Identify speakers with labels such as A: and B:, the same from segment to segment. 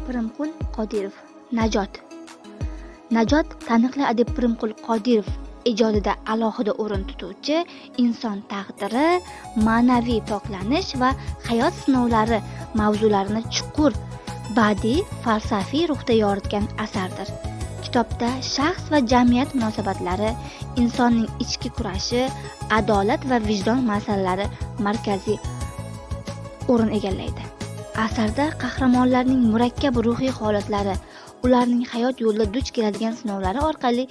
A: Pirimqul Qodirov. Najot taniqli adib Pirimqul Qodirov ijodida alohida o'rin tutuvchi inson taqdiri, ma'naviy poklanish va hayot sinovlari mavzularini chuqur badiiy falsafiy ruhda yoritgan asardir. Kitobda shaxs va jamiyat munosabatlari, insonning ichki kurashi, adolat va vijdon masalalari markaziy o'rin egallaydi. Asarda qahramonlarning murakkab ruhiy holatlari, ularning hayot yo'lida duch keladigan sinovlari orqali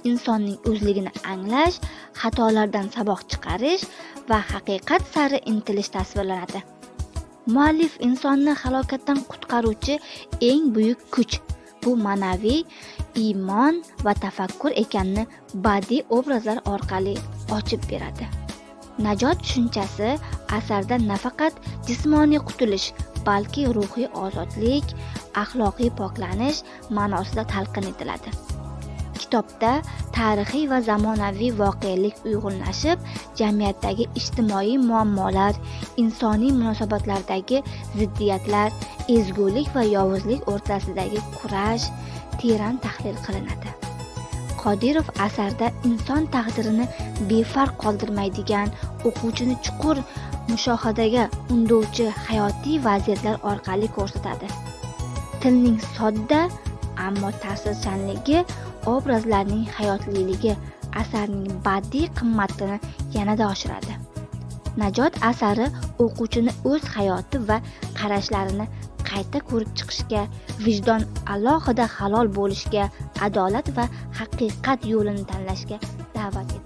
A: insonning o'zligini anglash, xatolardan saboq chiqarish va haqiqat sari intilish tasvirlanadi. Muallif insonni halokatdan qutqaruvchi eng buyuk kuch, bu ma'naviy iymon va tafakkur ekanini badiiy obrazlar orqali ochib beradi. Najot tushunchasi asarda nafaqat jismoniy qutulish, balki ruhiy ozodlik, axloqiy poklanish ma'nosida talqin etiladi. Kitobda tarixiy va zamonaviy voqelik uyg'unlashib, jamiyatdagi ijtimoiy muammolar, insoniy munosabatlardagi ziddiyatlar, ezgulik va yovuzlik o'rtasidagi kurash teran tahlil qilinadi. Qodirov asarda inson taqdirini befarq qoldirmaydigan, o'quvchini chuqur mushohadaga undovchi hayotiy vaziyatlar orqali ko'rsatadi. Tilning sodda, ammo ta'sirchanligi, obrazlarning hayotliligi asarning badiiy qimmatini yanada oshiradi. Najot asari o'quvchini o'z hayoti va qarashlarini qayta ko'rib chiqishga, vijdon alohida halol bo'lishga, adolat va haqiqat yo'lini tanlashga da'vat etadi.